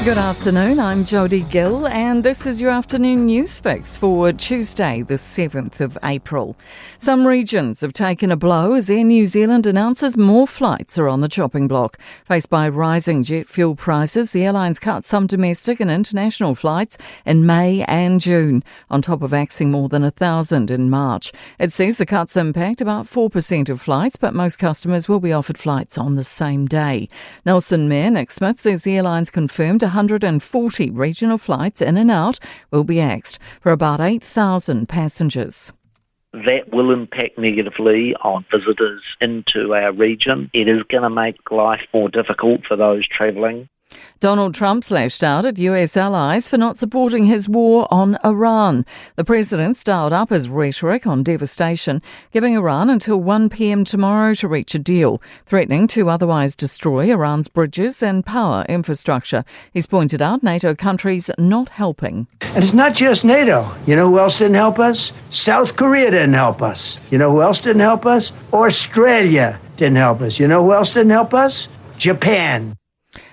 Good afternoon, I'm Jodie Gill and this is your afternoon news fix for Tuesday the 7th of April. Some regions have taken a blow as Air New Zealand announces more flights are on the chopping block. Faced by rising jet fuel prices, the airlines cut some domestic and international flights in May and June, on top of axing more than 1,000 in March. It says the cuts impact about 4% of flights, but most customers will be offered flights on the same day. Nelson Mayor Nick Smith says the airlines confirmed 140 regional flights in and out will be axed for about 8,000 passengers. That will impact negatively on visitors into our region. It is going to make life more difficult for those travelling. Donald Trump lashed out at US allies for not supporting his war on Iran. The president styled up his rhetoric on devastation, giving Iran until 1 p.m. tomorrow to reach a deal, threatening to otherwise destroy Iran's bridges and power infrastructure. He's pointed out NATO countries not helping. And it's not just NATO. You know who else didn't help us? South Korea didn't help us. You know who else didn't help us? Australia didn't help us. You know who else didn't help us? Japan.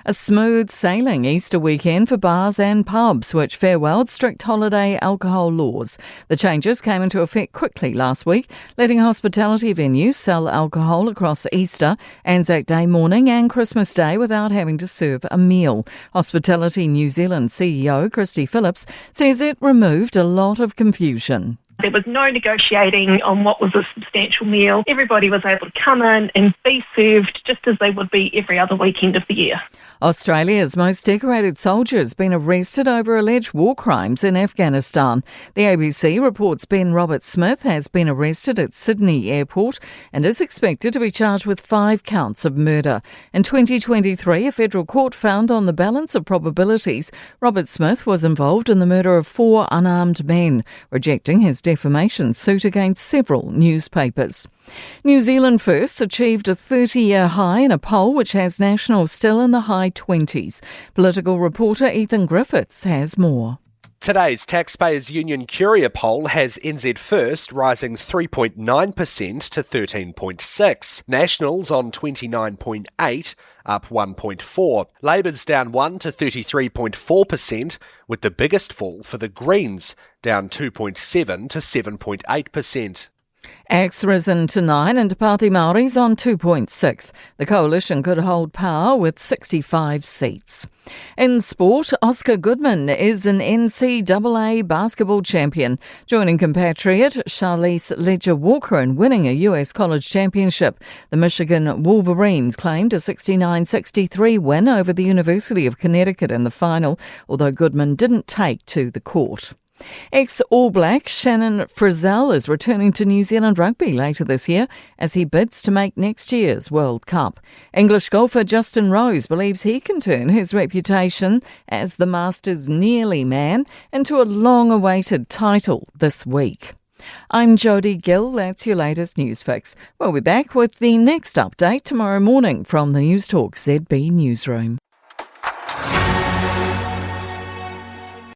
A smooth sailing Easter weekend for bars and pubs, which farewelled strict holiday alcohol laws. The changes came into effect quickly last week, letting hospitality venues sell alcohol across Easter, Anzac Day morning and Christmas Day without having to serve a meal. Hospitality New Zealand CEO Christy Phillips says it removed a lot of confusion. There was no negotiating on what was a substantial meal. Everybody was able to come in and be served just as they would be every other weekend of the year. Australia's most decorated soldier has been arrested over alleged war crimes in Afghanistan. The ABC reports Ben Robert Smith has been arrested at Sydney Airport and is expected to be charged with 5 counts of murder. In 2023, a federal court found on the balance of probabilities Robert Smith was involved in the murder of 4 unarmed men, rejecting his defamation suit against several newspapers. New Zealand First achieved a 30-year high in a poll which has Nationals still in the high 20s. Political reporter Ethan Griffiths has more. Today's Taxpayers Union Curia poll has NZ First rising 3.9% to 13.6. Nationals on 29.8, up 1.4. Labour's down 1 to 33.4%, with the biggest fall for the Greens, down 2.7 to 7.8%. ACT's risen to 9 and Te Pāti Māori's on 2.6. The coalition could hold power with 65 seats. In sport, Oscar Goodman is an NCAA basketball champion, joining compatriot Charlize Ledger-Walker in winning a US college championship. The Michigan Wolverines claimed a 69-63 win over the University of Connecticut in the final, although Goodman didn't take to the court. Ex-All Black Shannon Frizzell is returning to New Zealand rugby later this year as he bids to make next year's World Cup. English golfer Justin Rose believes he can turn his reputation as the Masters nearly man into a long-awaited title this week. I'm Jodie Gill, that's your latest news fix. We'll be back with the next update tomorrow morning from the Newstalk ZB newsroom.